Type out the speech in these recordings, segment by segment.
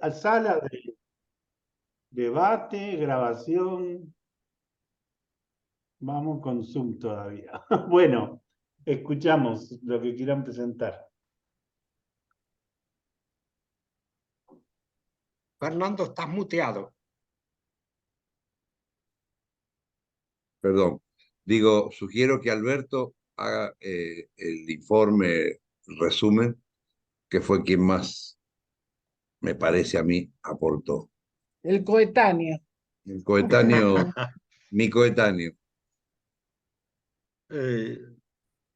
a sala de debate, grabación. Vamos con Zoom todavía. Bueno, escuchamos lo que quieran presentar. Fernando, estás muteado. Perdón. Digo, sugiero que Alberto haga el informe resumen, que fue quien más, me parece a mí, aportó. El coetáneo. El coetáneo, mi coetáneo.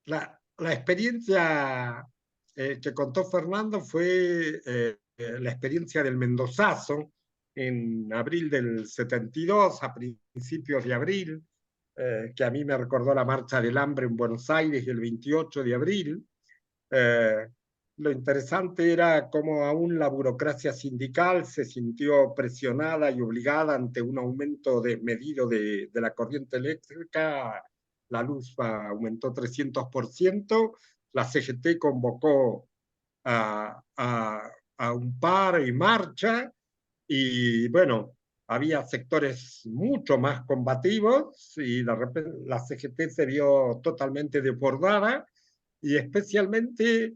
La experiencia que contó Fernando fue la experiencia del Mendozazo en abril del 72, a principios de abril, que a mí me recordó la Marcha del Hambre en Buenos Aires el 28 de abril. Lo interesante era cómo aún la burocracia sindical se sintió presionada y obligada ante un aumento desmedido de la corriente eléctrica. La luz aumentó 300%. La CGT convocó a un paro y marcha, y bueno, había sectores mucho más combativos y la CGT se vio totalmente desbordada, y especialmente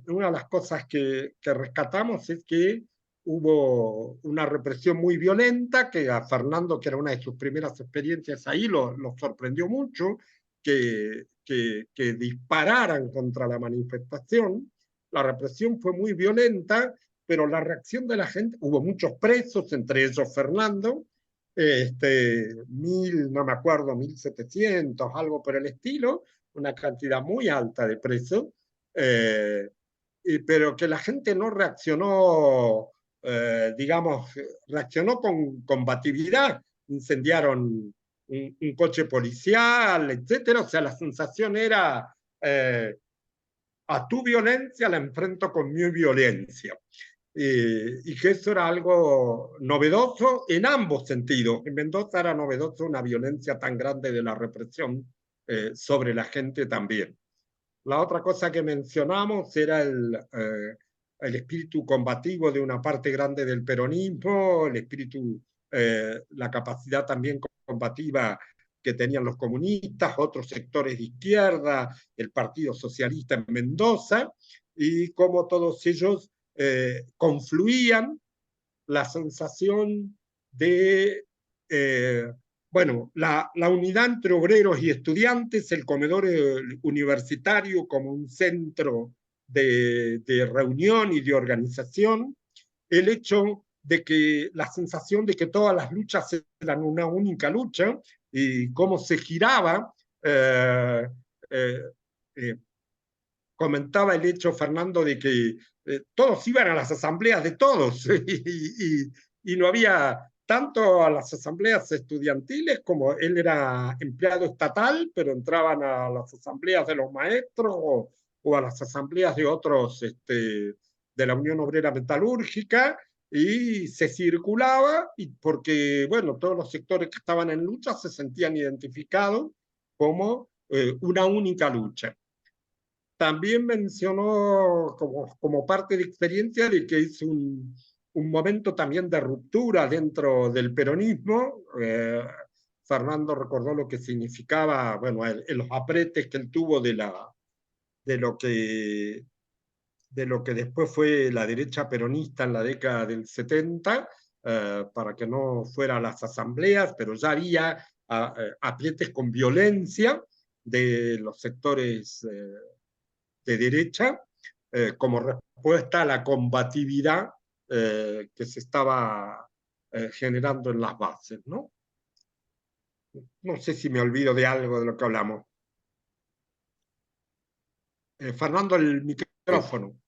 una de las cosas que rescatamos es que hubo una represión muy violenta, que a Fernando, que era una de sus primeras experiencias ahí, lo sorprendió mucho, que dispararan contra la manifestación. La represión fue muy violenta, pero la reacción de la gente, hubo muchos presos, entre ellos Fernando, no me acuerdo, 1.700, algo por el estilo, una cantidad muy alta de presos, pero que la gente no reaccionó, digamos, reaccionó con combatividad. Incendiaron un coche policial, etcétera. O sea, la sensación era, a tu violencia la enfrento con mi violencia. Y que eso era algo novedoso en ambos sentidos. En Mendoza era novedoso una violencia tan grande de la represión sobre la gente también. La otra cosa que mencionamos era el espíritu combativo de una parte grande del peronismo, el espíritu, la capacidad también combativa que tenían los comunistas, otros sectores de izquierda, el Partido Socialista en Mendoza, y cómo todos ellos confluían. La sensación de, bueno, la unidad entre obreros y estudiantes, el comedor universitario como un centro de reunión y de organización, el hecho de que la sensación de que todas las luchas eran una única lucha, y cómo se giraba. Eh, eh, Comentaba el hecho, Fernando, de que todos iban a las asambleas de todos y no había tanto a las asambleas estudiantiles, como él era empleado estatal, pero entraban a las asambleas de los maestros o a las asambleas de otros, de la Unión Obrera Metalúrgica, y se circulaba, y porque, bueno, todos los sectores que estaban en lucha se sentían identificados como una única lucha. También mencionó como parte de experiencia de que es un momento también de ruptura dentro del peronismo. Fernando recordó lo que significaba, bueno, los apretes que él tuvo de lo que, de lo que después fue la derecha peronista en la década del 70, para que no fuera a las asambleas, pero ya había aprietes con violencia de los sectores de derecha, como respuesta a la combatividad que se estaba generando en las bases, ¿no? No sé si me olvido de algo de lo que hablamos. Fernando, el micrófono.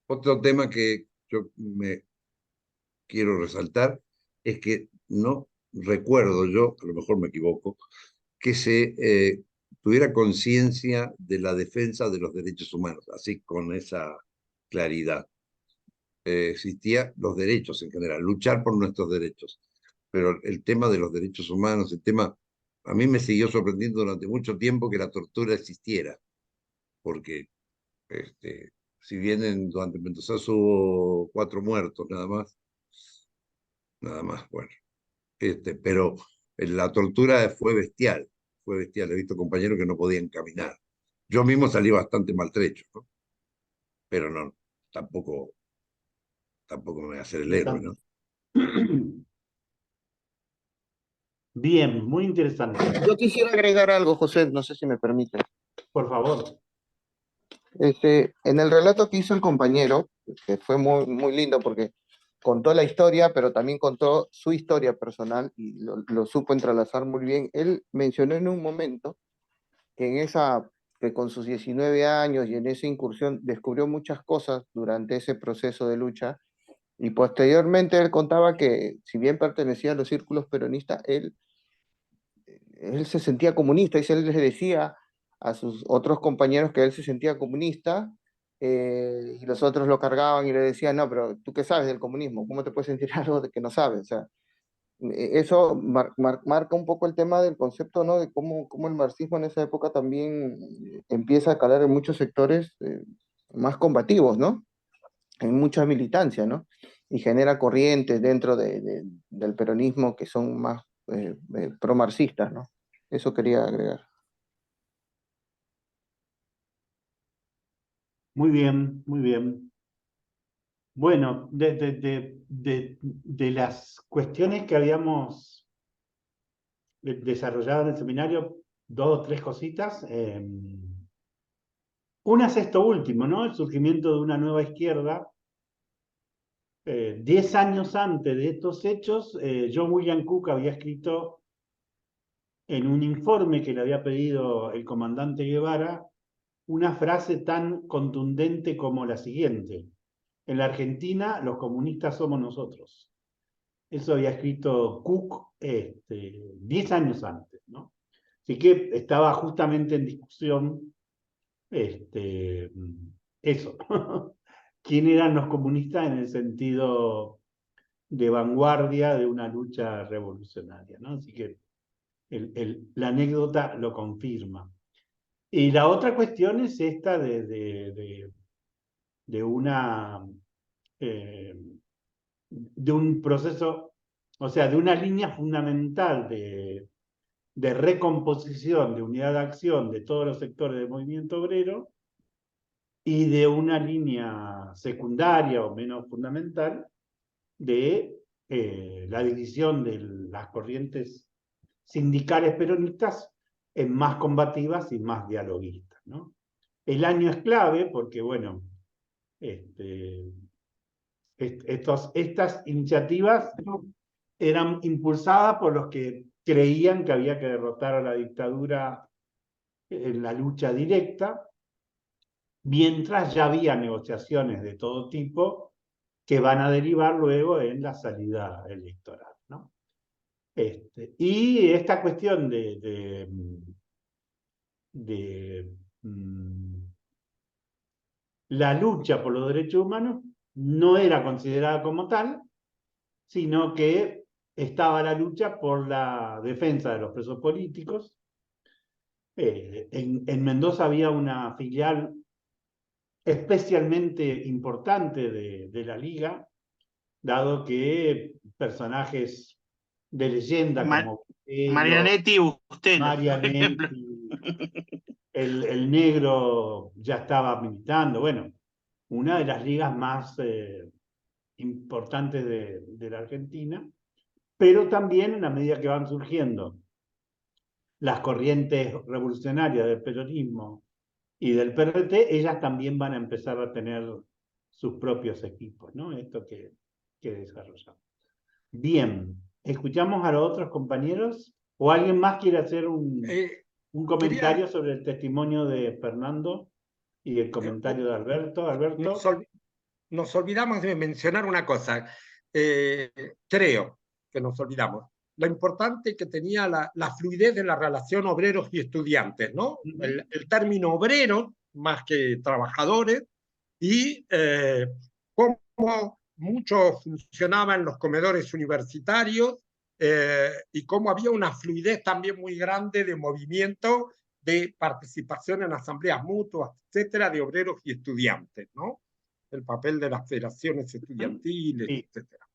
Otro tema que yo me quiero resaltar es que no recuerdo yo, a lo mejor me equivoco, que se tuviera conciencia de la defensa de los derechos humanos, así con esa claridad. Existían los derechos en general, luchar por nuestros derechos, pero el tema de los derechos humanos, el tema, a mí me siguió sorprendiendo durante mucho tiempo que la tortura existiera, porque si bien durante Mendoza hubo 4 muertos nada más, bueno. Pero la tortura fue bestial. He visto compañeros que no podían caminar. Yo mismo salí bastante maltrecho, ¿no? Pero no, tampoco, tampoco me voy a hacer el héroe, ¿no? Bien, muy interesante. Yo quisiera agregar algo, José, no sé si me permite. Por favor. En el relato que hizo el compañero, que fue muy, muy lindo porque contó la historia, pero también contó su historia personal y lo supo entrelazar muy bien. Él mencionó en un momento que con sus 19 años y en esa incursión descubrió muchas cosas durante ese proceso de lucha y posteriormente él contaba que si bien pertenecía a los círculos peronistas, él se sentía comunista y él les decía a sus otros compañeros que él se sentía comunista y los otros lo cargaban y le decían, no, pero tú qué sabes del comunismo, ¿cómo te puedes sentir algo de que no sabes? O sea, eso marca un poco el tema del concepto, ¿no? De cómo el marxismo en esa época también empieza a calar en muchos sectores más combativos, ¿no? En mucha militancia, ¿no? Y genera corrientes dentro del peronismo que son más pro-marxistas, ¿no? Eso quería agregar. Muy bien, muy bien. Bueno, de las cuestiones que habíamos desarrollado en el seminario, 2 o 3 cositas. Una es esto último, ¿no? El surgimiento de una nueva izquierda. 10 años antes de estos hechos, John William Cook había escrito en un informe que le había pedido el comandante Guevara una frase tan contundente como la siguiente: en la Argentina los comunistas somos nosotros. Eso había escrito Cook 10 años antes, ¿no? Así que estaba justamente en discusión eso. ¿Quién eran los comunistas en el sentido de vanguardia de una lucha revolucionaria, ¿no? Así que la anécdota lo confirma. Y la otra cuestión es esta de una de un proceso, o sea, de una línea fundamental de recomposición, de unidad de acción de todos los sectores del movimiento obrero y de una línea secundaria o menos fundamental de la división de las corrientes sindicales peronistas en más combativas y más dialoguistas, ¿no? El año es clave porque, bueno, estas iniciativas eran impulsadas por los que creían que había que derrotar a la dictadura en la lucha directa, mientras ya había negociaciones de todo tipo que van a derivar luego en la salida electoral, ¿no? Y esta cuestión de la lucha por los derechos humanos no era considerada como tal, sino que estaba la lucha por la defensa de los presos políticos. En Mendoza había una filial especialmente importante de la Liga, dado que personajes de leyenda como Marianetti y Bustelo, por ejemplo. Marianetti, el Negro ya estaba militando. Bueno, una de las ligas más importantes de la Argentina, pero también en la medida que van surgiendo las corrientes revolucionarias del peronismo y del PRT, ellas también van a empezar a tener sus propios equipos, ¿no? Esto que desarrollamos. Bien, ¿escuchamos a los otros compañeros? ¿O alguien más quiere hacer un comentario sobre el testimonio de Fernando y el comentario de Alberto? Alberto. Nos olvidamos de mencionar una cosa. Creo que nos olvidamos. Lo importante que tenía la fluidez de la relación obreros y estudiantes, ¿no? El término obrero, más que trabajadores, y cómo mucho funcionaba en los comedores universitarios y cómo había una fluidez también muy grande de movimiento de participación en asambleas mutuas, etcétera, de obreros y estudiantes, ¿no? El papel de las federaciones estudiantiles, Sí. etcétera.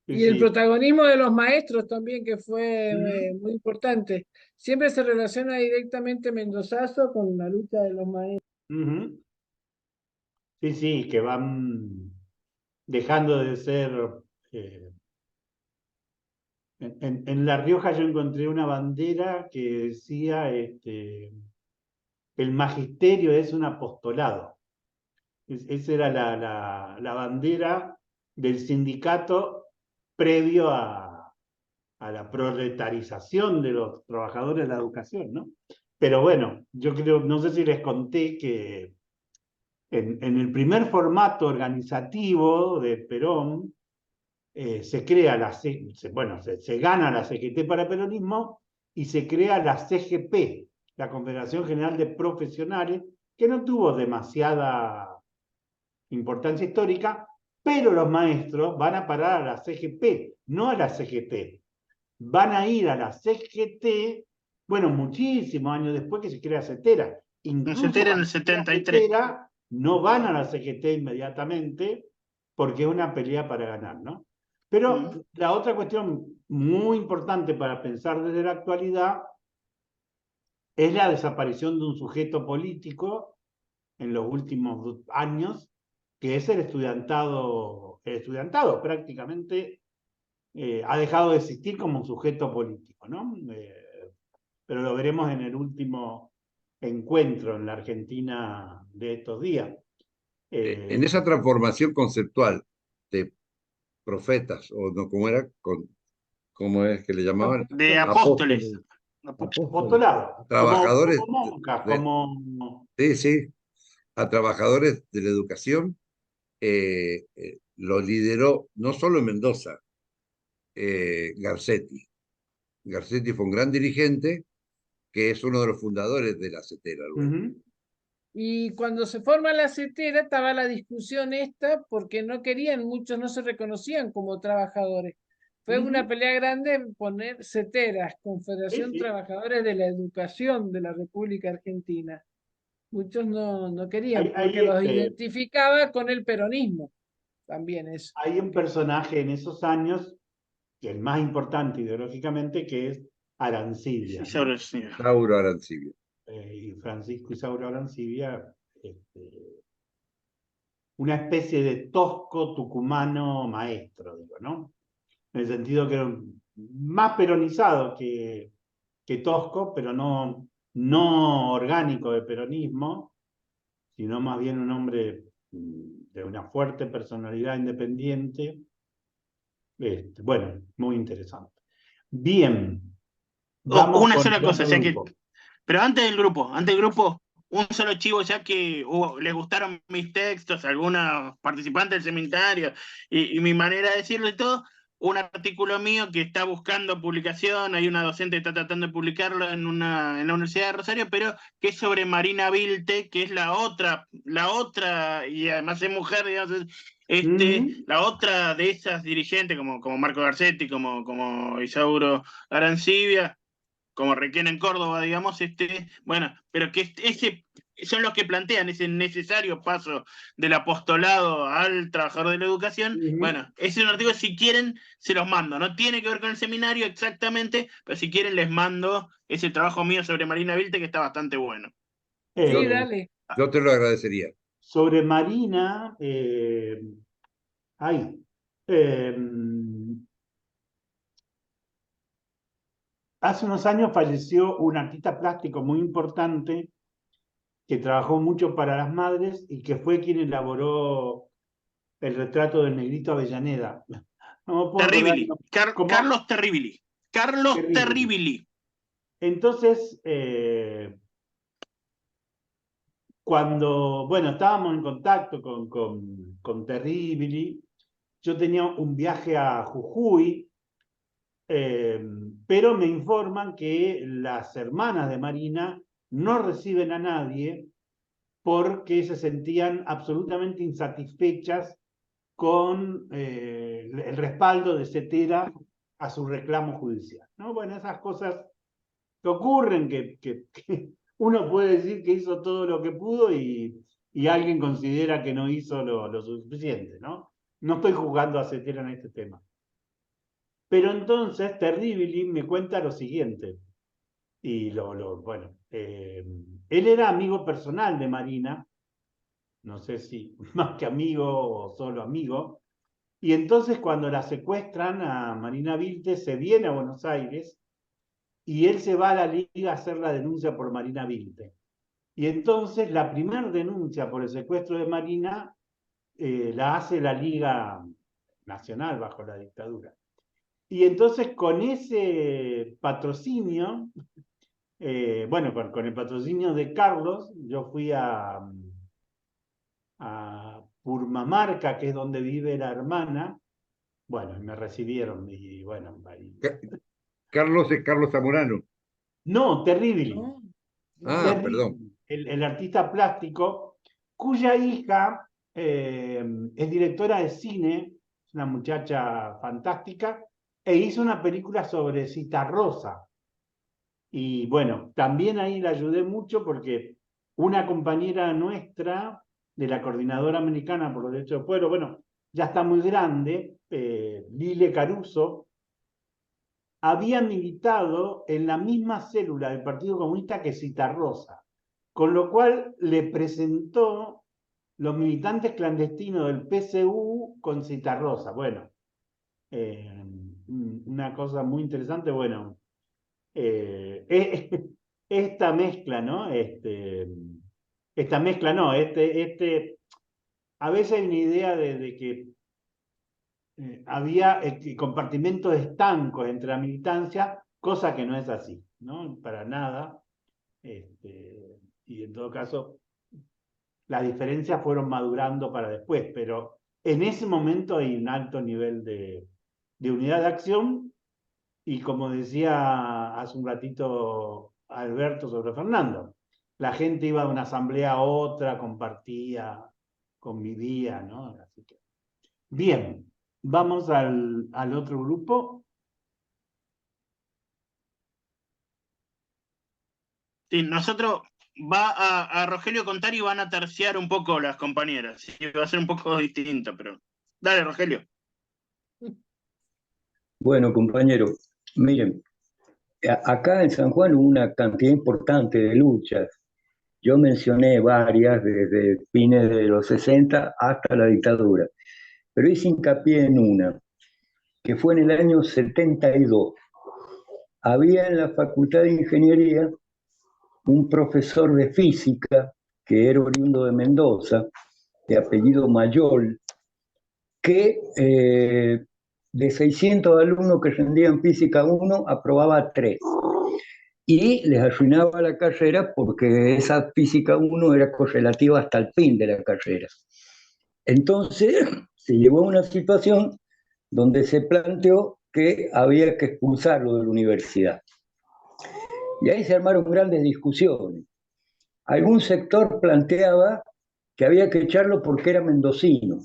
Sí, Y el sí. protagonismo de los maestros también, que fue Ujú. muy importante. Siempre se relaciona directamente Mendozazo con la lucha de los maestros. Ujú. Sí, sí, que van dejando de ser... en La Rioja yo encontré una bandera que decía, el magisterio es un apostolado. Esa era la bandera del sindicato previo a la proletarización de los trabajadores de la educación, ¿no? Pero bueno, yo creo, no sé si les conté que en el primer formato organizativo de Perón, se crea se gana la CGT para peronismo y se crea la CGP, la Confederación General de Profesionales, que no tuvo demasiada importancia histórica, pero los maestros van a parar a la CGP, no a la CGT. Van a ir a la CGT, bueno, muchísimos años después que se crea CETERA. Incluso En el cuando se crea 73. CETERA, no van a la CGT inmediatamente porque es una pelea para ganar, ¿no? Pero la otra cuestión muy importante para pensar desde la actualidad es la desaparición de un sujeto político en los últimos años, que es el estudiantado. El estudiantado prácticamente ha dejado de existir como un sujeto político, ¿no? Pero lo veremos en el último encuentro en la Argentina de estos días. En esa transformación conceptual de profetas, o no, ¿cómo es que le llamaban? De Apóstoles. apóstoles. Apostolado, Trabajadores, como monjas, como... sí, sí, a trabajadores de la educación, lo lideró no solo en Mendoza, Garcetti. Garcetti fue un gran dirigente que es uno de los fundadores de la CETERA luego. Y cuando se forma la CETERA estaba la discusión esta porque no querían, muchos no se reconocían como trabajadores. Fue una pelea grande poner CETERAS, Confederación Sí. Trabajadores de la Educación de la República Argentina. Muchos no querían porque los identificaba con el peronismo. También eso. Hay un personaje en esos años, que es el más importante ideológicamente, que es Arancibia, ¿no? Tauro Arancibia. Y Francisco Isauro Arancibia, una especie de tosco tucumano maestro, digo, ¿no? En el sentido que era más peronizado que tosco, pero no orgánico de peronismo, sino más bien un hombre de una fuerte personalidad independiente. Bueno, muy interesante. Bien, vamos Una con sola el cosa, otro o sea que, grupo. pero antes del grupo, un solo chivo, ya que les gustaron mis textos, algunos participantes del seminario y mi manera de decirlo y todo, un artículo mío que está buscando publicación, hay una docente que está tratando de publicarlo en la Universidad de Rosario, pero que es sobre Marina Vilte, que es la otra, y además es mujer, digamos, la otra de esas dirigentes, como Marco Garcetti, como Isauro Arancibia, como Requena en Córdoba, digamos, bueno, pero que son los que plantean ese necesario paso del apostolado al trabajador de la educación. Bueno, ese es un artículo, si quieren, se los mando. No tiene que ver con el seminario exactamente, pero si quieren les mando ese trabajo mío sobre Marina Vilte, que está bastante bueno. Sí, dale. Yo te lo agradecería. Sobre Marina, hace unos años falleció un artista plástico muy importante que trabajó mucho para las madres y que fue quien elaboró el retrato del negrito Avellaneda. No me puedo acordar. Terribili. ¿Cómo? Carlos Terribili. Carlos Terribili. Entonces, cuando, bueno, estábamos en contacto con Terribili, yo tenía un viaje a Jujuy, pero me informan que las hermanas de Marina no reciben a nadie porque se sentían absolutamente insatisfechas con el respaldo de CETERA a su reclamo judicial, ¿no? Bueno, esas cosas ocurren, que uno puede decir que hizo todo lo que pudo y alguien considera que no hizo lo suficiente, ¿no? No estoy juzgando a Cetera en este tema. Pero entonces Terribili me cuenta lo siguiente, y bueno, él era amigo personal de Marina, no sé si más que amigo o solo amigo, y entonces cuando la secuestran a Marina Vilte se viene a Buenos Aires y él se va a la Liga a hacer la denuncia por Marina Vilte. Y entonces la primera denuncia por el secuestro de Marina la hace la Liga Nacional bajo la dictadura. Y entonces con ese patrocinio, bueno, con el patrocinio de Carlos, yo fui a Purmamarca, que es donde vive la hermana. Bueno, me recibieron y bueno, ahí. Carlos es Carlos Zamorano. No, Terribili. No, Ah, no. perdón. El artista plástico, cuya hija es directora de cine, es una muchacha fantástica, e hizo una película sobre Citarrosa. Y bueno, también ahí la ayudé mucho porque una compañera nuestra de la Coordinadora Americana por los Derechos del Pueblo, bueno, ya está muy grande, Lile Caruso, había militado en la misma célula del Partido Comunista que Citarrosa, con lo cual le presentó los militantes clandestinos del PCU con Citarrosa. Bueno, una cosa muy interesante, bueno, esta mezcla, ¿no? Esta mezcla, no, a veces hay una idea de que había compartimentos estancos entre la militancia, cosa que no es así, ¿no? Para nada. Y en todo caso, las diferencias fueron madurando para después, pero en ese momento hay un alto nivel de unidad de acción y como decía hace un ratito Alberto sobre Fernando, la gente iba de una asamblea a otra, compartía, convivía, ¿no? Así que, bien, vamos al otro grupo. Sí, nosotros va a Rogelio contar y van a terciar un poco las compañeras. Sí, va a ser un poco distinto, pero. Dale, Rogelio. Bueno, compañero, miren, acá en San Juan hubo una cantidad importante de luchas. Yo mencioné varias desde fines de los 60 hasta la dictadura, pero hice hincapié en una, que fue en el año 72. Había en la Facultad de Ingeniería un profesor de física que era oriundo de Mendoza, de apellido Mayol, que de 600 alumnos que rendían física 1, aprobaba 3. Y les arruinaba la carrera porque esa física 1 era correlativa hasta el fin de la carrera. Entonces se llevó a una situación donde se planteó que había que expulsarlo de la universidad. Y ahí se armaron grandes discusiones. Algún sector planteaba que había que echarlo porque era mendocino,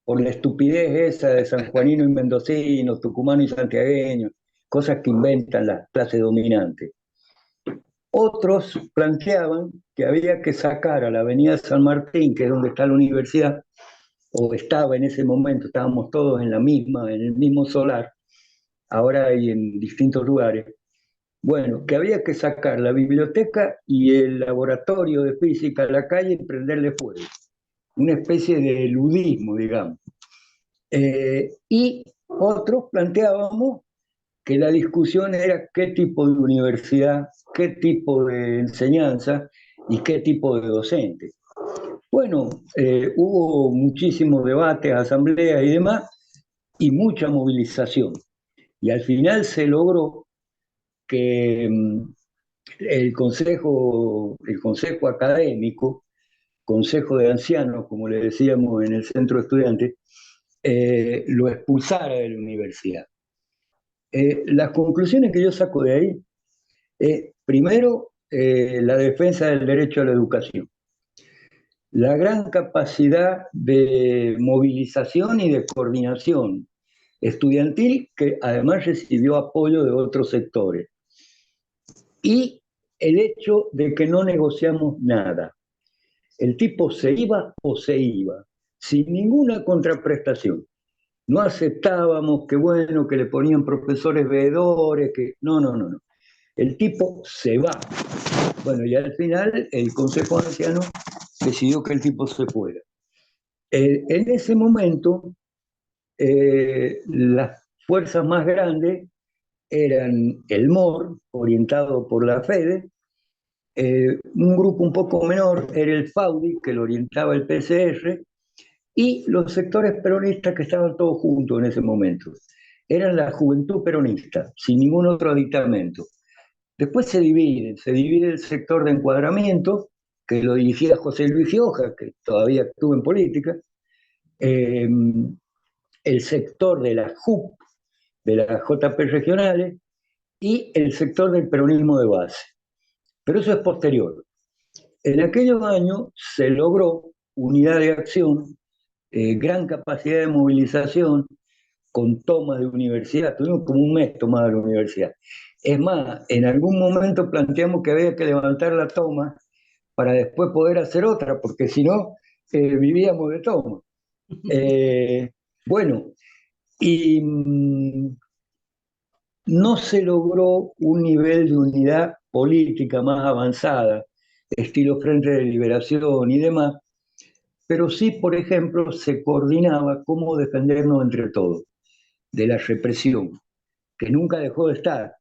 por la estupidez esa de sanjuanino y mendocino, tucumano y santiagueño, cosas que inventan las clases dominantes. Otros planteaban que había que sacar a la avenida San Martín, que es donde está la universidad, o estaba en ese momento, estábamos todos en el mismo solar, ahora hay en distintos lugares. Bueno, que había que sacar la biblioteca y el laboratorio de física a la calle y prenderle fuego. Una especie de ludismo, digamos. Y otros planteábamos que la discusión era qué tipo de universidad, qué tipo de enseñanza y qué tipo de docente. Bueno, hubo muchísimos debates, asambleas y demás, y mucha movilización. Y al final se logró que el consejo académico, consejo de ancianos, como le decíamos en el centro de estudiantes, lo expulsara de la universidad. Las conclusiones que yo saco de ahí es, primero, la defensa del derecho a la educación, la gran capacidad de movilización y de coordinación estudiantil, que además recibió apoyo de otros sectores. y el hecho de que no negociamos nada. El tipo se iba o se iba, sin ninguna contraprestación. No aceptábamos que bueno, que le ponían profesores veedores, que no, no, no, no. El tipo se va. Bueno, y al final el Consejo Anciano decidió que el tipo se fuera. En ese momento, las fuerzas más grandes eran el MOR, orientado por la FEDE, un grupo un poco menor era el FAUDI, que lo orientaba el PCR, y los sectores peronistas que estaban todos juntos en ese momento. Eran la Juventud Peronista, sin ningún otro aditamento. Después se divide el sector de encuadramiento, que lo dirigía José Luis Gioja, que todavía estuvo en política, el sector de la JUP, de las JP regionales, y el sector del peronismo de base. Pero eso es posterior. En aquellos años se logró unidad de acción, gran capacidad de movilización, con tomas de universidad. Tuvimos como un mes tomada la universidad. Es más, en algún momento planteamos que había que levantar la toma para después poder hacer otra, porque si no, vivíamos de toma. Bueno, y no se logró un nivel de unidad política más avanzada, estilo Frente de Liberación y demás, pero sí, por ejemplo, se coordinaba cómo defendernos entre todos de la represión, que nunca dejó de estar,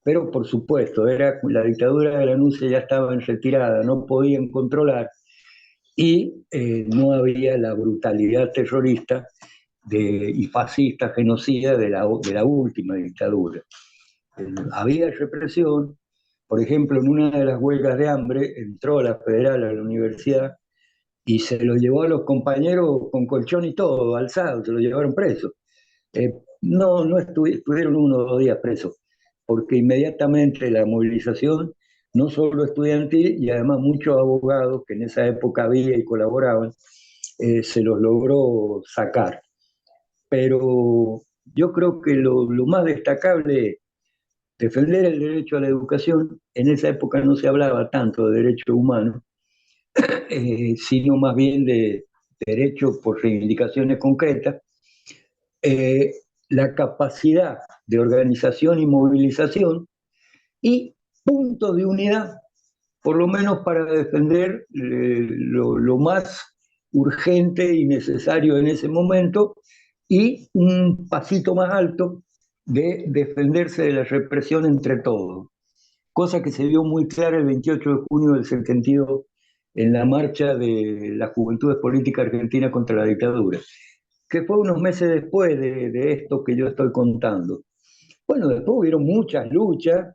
pero por supuesto, la dictadura de la NUCE ya estaba en retirada, no podían controlar, y no había la brutalidad terrorista y fascista, genocida de la última dictadura. Había represión, por ejemplo, en una de las huelgas de hambre entró la federal a la universidad y se lo llevó a los compañeros con colchón y todo, alzado, se lo llevaron presos. No estuvieron 1 o 2 días presos, porque inmediatamente la movilización, no solo estudiantil, y además muchos abogados que en esa época había y colaboraban, se los logró sacar. Pero yo creo que lo más destacable es defender el derecho a la educación. En esa época no se hablaba tanto de derechos humanos, sino más bien de derechos por reivindicaciones concretas. La capacidad de organización y movilización y puntos de unidad, por lo menos para defender lo más urgente y necesario en ese momento, y un pasito más alto de defenderse de la represión entre todos, cosa que se vio muy clara el 28 de junio del 72 en la marcha de las Juventudes Políticas Argentinas contra la dictadura, que fue unos meses después de esto que yo estoy contando. Bueno, después hubieron muchas luchas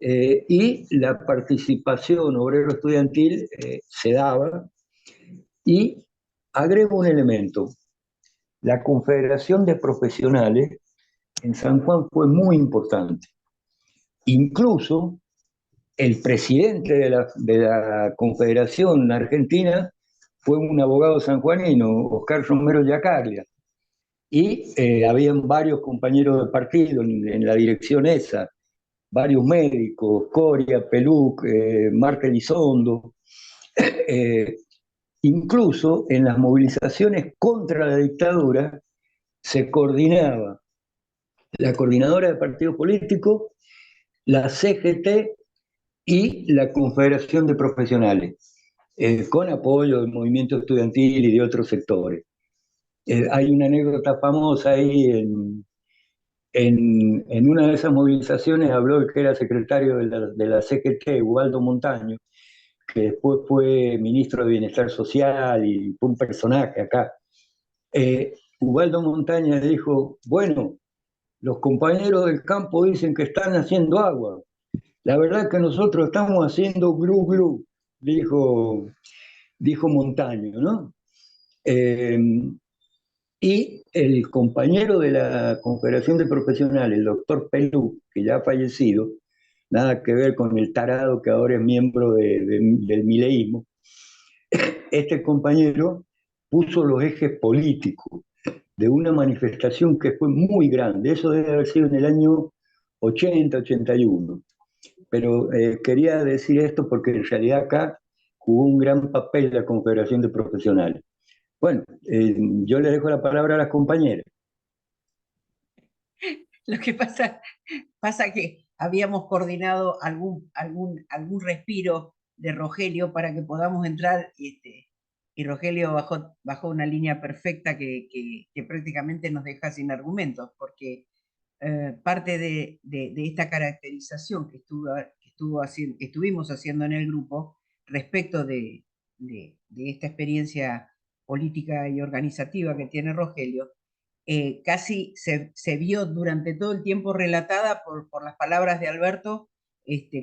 y la participación obrero-estudiantil se daba. Y agrego un elemento: la Confederación de Profesionales en San Juan fue muy importante. Incluso el presidente de la Confederación Argentina fue un abogado sanjuanino, Oscar Romero Yacaglia, y habían varios compañeros de partido en la dirección esa, varios médicos, Coria, Peluc, Marta Elizondo. Incluso en las movilizaciones contra la dictadura se coordinaba la coordinadora de partidos políticos, la CGT y la Confederación de Profesionales, con apoyo del movimiento estudiantil y de otros sectores. Hay una anécdota famosa ahí en una de esas movilizaciones, habló el que era secretario de la CGT, Ubaldo Montaño, que después fue ministro de Bienestar Social y fue un personaje acá. Ubaldo Montaño dijo: bueno, los compañeros del campo dicen que están haciendo agua. La verdad es que nosotros estamos haciendo glu glu, dijo Montaño, ¿no? Y el compañero de la Confederación de Profesionales, el doctor Pelú, que ya ha fallecido, nada que ver con el tarado que ahora es miembro del mileísmo, este compañero puso los ejes políticos de una manifestación que fue muy grande. Eso debe haber sido en el año 80, 81. pero quería decir esto porque en realidad acá jugó un gran papel la Confederación de Profesionales. Bueno, yo le dejo la palabra a las compañeras. Lo que pasa que habíamos coordinado algún respiro de Rogelio para que podamos entrar, y Rogelio bajó una línea perfecta que prácticamente nos deja sin argumentos, porque parte de esta caracterización que estuvimos haciendo en el grupo respecto de esta experiencia política y organizativa que tiene Rogelio, casi se vio durante todo el tiempo relatada por las palabras de Alberto,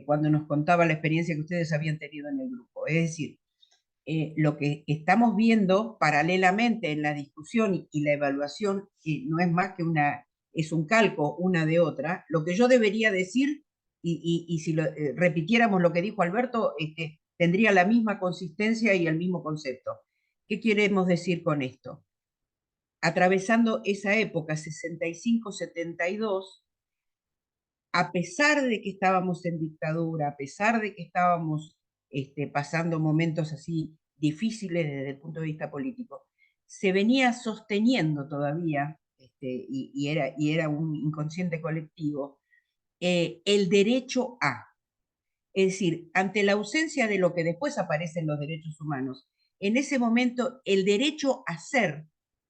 cuando nos contaba la experiencia que ustedes habían tenido en el grupo. Es decir, lo que estamos viendo paralelamente en la discusión y la evaluación, no es más que es un calco una de otra. Lo que yo debería decir, y si repitiéramos lo que dijo Alberto, tendría la misma consistencia y el mismo concepto. ¿Qué queremos decir con esto? Atravesando esa época, 65-72, a pesar de que estábamos en dictadura, a pesar de que estábamos pasando momentos así difíciles desde el punto de vista político, se venía sosteniendo todavía, y era un inconsciente colectivo, el derecho a. Es decir, ante la ausencia de lo que después aparece en los derechos humanos, en ese momento el derecho a ser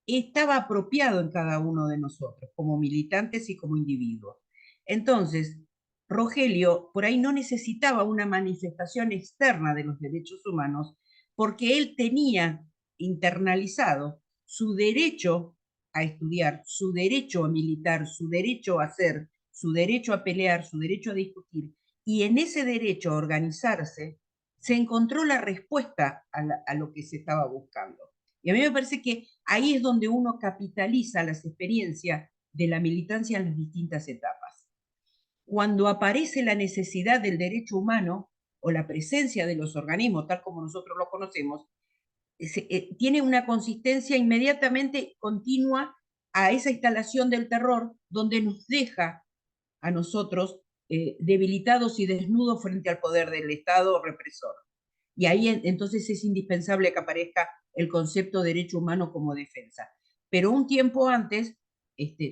estaba apropiado en cada uno de nosotros, como militantes y como individuos. Entonces, Rogelio por ahí no necesitaba una manifestación externa de los derechos humanos, porque él tenía internalizado su derecho a estudiar, su derecho a militar, su derecho a ser, su derecho a pelear, su derecho a discutir, y en ese derecho a organizarse se encontró la respuesta a lo que se estaba buscando. Y a mí me parece que ahí es donde uno capitaliza las experiencias de la militancia en las distintas etapas. Cuando aparece la necesidad del derecho humano o la presencia de los organismos, tal como nosotros lo conocemos, tiene una consistencia inmediatamente continua a esa instalación del terror, donde nos deja a nosotros debilitados y desnudos frente al poder del Estado represor. Y ahí entonces es indispensable que aparezca el concepto de derecho humano como defensa. Pero un tiempo antes,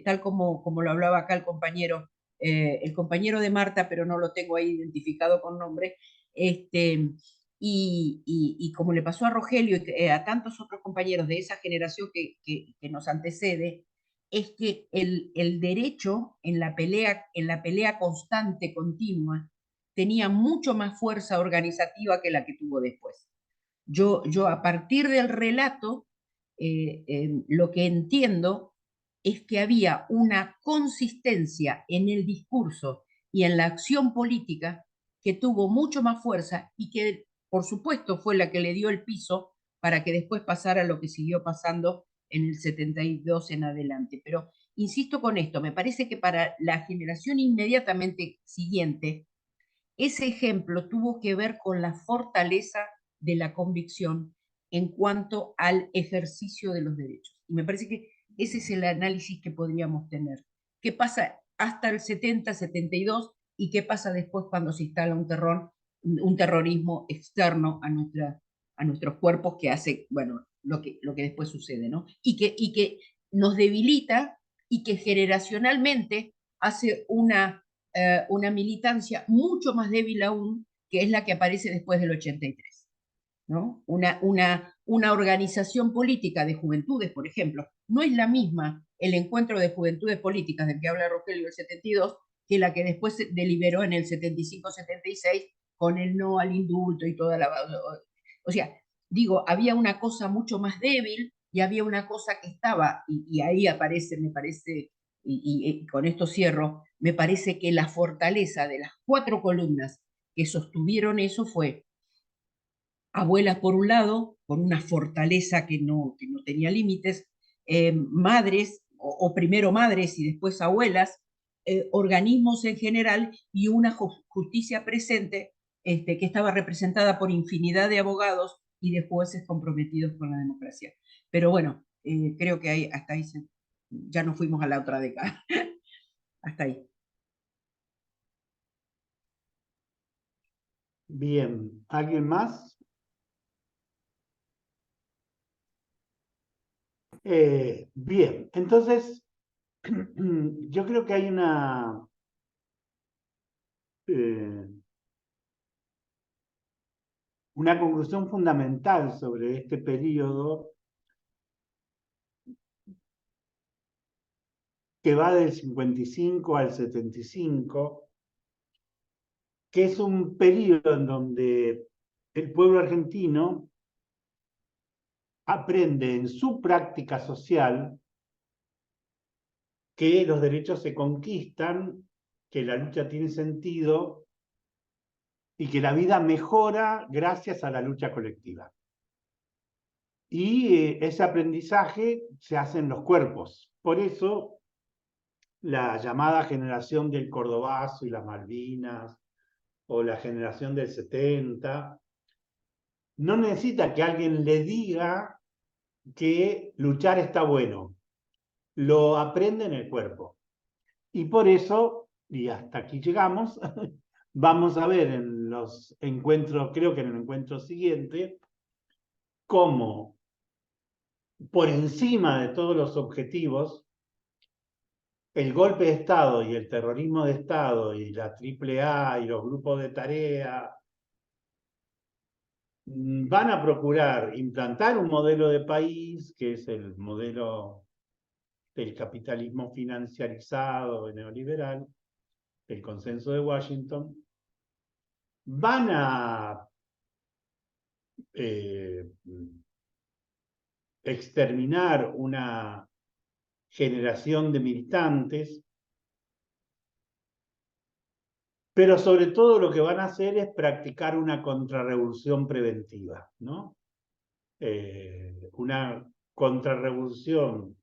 tal como lo hablaba acá el compañero de Marta, pero no lo tengo ahí identificado con nombre, y como le pasó a Rogelio y a tantos otros compañeros de esa generación que nos antecede, es que el derecho en la pelea constante, continua, tenía mucho más fuerza organizativa que la que tuvo después. Yo a partir del relato, lo que entiendo es que había una consistencia en el discurso y en la acción política que tuvo mucho más fuerza y que, por supuesto, fue la que le dio el piso para que después pasara lo que siguió pasando en el 72 en adelante. Pero insisto con esto, me parece que para la generación inmediatamente siguiente, ese ejemplo tuvo que ver con la fortaleza de la convicción en cuanto al ejercicio de los derechos. Y me parece que ese es el análisis que podríamos tener. ¿Qué pasa hasta el 70-72 y qué pasa después cuando se instala un terrorismo externo a nuestros cuerpos que hace, bueno, lo que después sucede, ¿no? Y que nos debilita y que generacionalmente hace una militancia mucho más débil aún, que es la que aparece después del 83. ¿No? Una organización política de juventudes, por ejemplo, no es la misma el encuentro de juventudes políticas del que habla Rogelio el 72 que la que después se deliberó en el 75-76 con el no al indulto y toda la... O sea, digo, había una cosa mucho más débil y había una cosa que estaba, y ahí aparece, me parece, y con esto cierro, me parece que la fortaleza de las 4 columnas que sostuvieron eso fue abuelas por un lado, con una fortaleza que no tenía límites, madres, o primero madres y después abuelas, organismos en general y una justicia presente que estaba representada por infinidad de abogados y de jueces comprometidos con la democracia. Pero bueno, creo que hasta ahí ya nos fuimos a la otra década. Hasta ahí. Bien, ¿alguien más? Bien, entonces, yo creo que hay una conclusión fundamental sobre este periodo que va del 55 al 75, que es un periodo en donde el pueblo argentino aprende en su práctica social que los derechos se conquistan, que la lucha tiene sentido y que la vida mejora gracias a la lucha colectiva. Y ese aprendizaje se hace en los cuerpos. Por eso la llamada generación del Cordobazo y las Malvinas, o la generación del 70, no necesita que alguien le diga que luchar está bueno. Lo aprende en el cuerpo. Y por eso, y hasta aquí llegamos, vamos a ver en los encuentros, creo que en el encuentro siguiente, cómo por encima de todos los objetivos, el golpe de Estado y el terrorismo de Estado y la AAA y los grupos de tarea van a procurar implantar un modelo de país, que es el modelo del capitalismo financiarizado neoliberal, el consenso de Washington, van a exterminar una generación de militantes, pero sobre todo lo que van a hacer es practicar una contrarrevolución preventiva, ¿no? Una contrarrevolución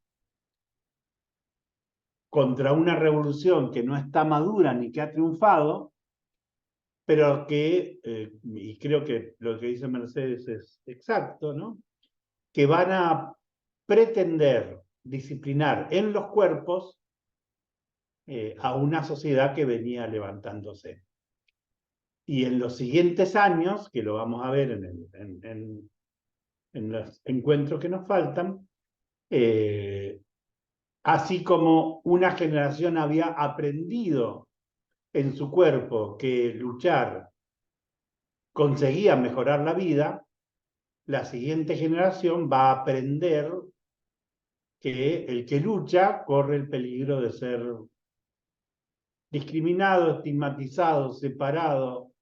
contra una revolución que no está madura ni que ha triunfado, pero que, y creo que lo que dice Mercedes es exacto, ¿no? Que van a pretender disciplinar en los cuerpos a una sociedad que venía levantándose. Y en los siguientes años, que lo vamos a ver en los encuentros que nos faltan, así como una generación había aprendido en su cuerpo que luchar conseguía mejorar la vida, la siguiente generación va a aprender que el que lucha corre el peligro de ser discriminado, estigmatizado, separado,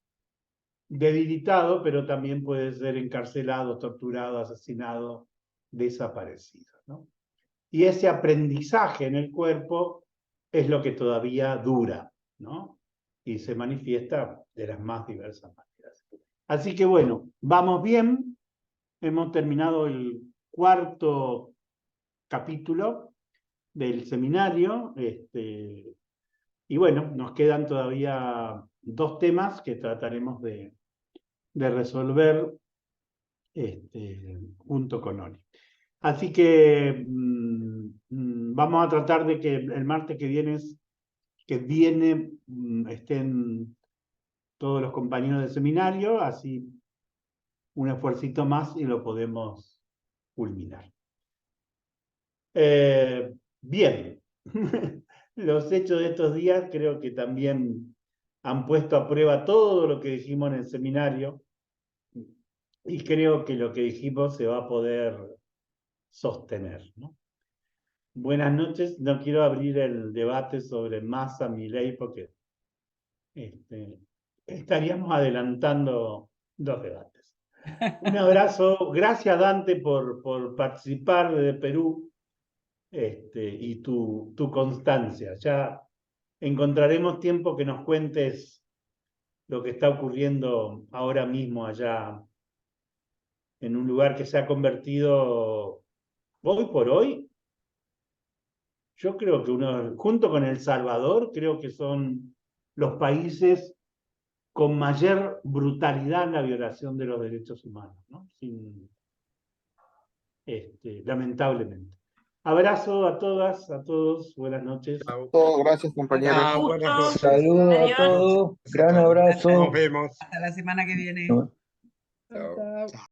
debilitado, pero también puede ser encarcelado, torturado, asesinado, desaparecido, ¿no? Y ese aprendizaje en el cuerpo es lo que todavía dura, ¿no? Y se manifiesta de las más diversas maneras. Así que bueno, vamos bien. Hemos terminado el cuarto capítulo del seminario. Y bueno, nos quedan todavía dos temas que trataremos de resolver junto con Oli. Así que vamos a tratar de que el martes que viene estén todos los compañeros del seminario, así un esfuercito más y lo podemos culminar. Bien, los hechos de estos días creo que también han puesto a prueba todo lo que dijimos en el seminario y creo que lo que dijimos se va a poder sostener, ¿no? Buenas noches, no quiero abrir el debate sobre Massa, Milei, porque estaríamos adelantando dos debates. Un abrazo, gracias Dante por participar de Perú y tu constancia. Ya encontraremos tiempo que nos cuentes lo que está ocurriendo ahora mismo allá en un lugar que se ha convertido hoy por hoy. Yo creo que junto con El Salvador, creo que son los países con mayor brutalidad en la violación de los derechos humanos, ¿no? Lamentablemente. Abrazo a todas, a todos. Buenas noches. Todo, gracias, compañeros. Chao, buenas Gusto. noches. Saludos a Adiós. todos, gran abrazo. Nos vemos. Hasta la semana que viene. Chao. Chao.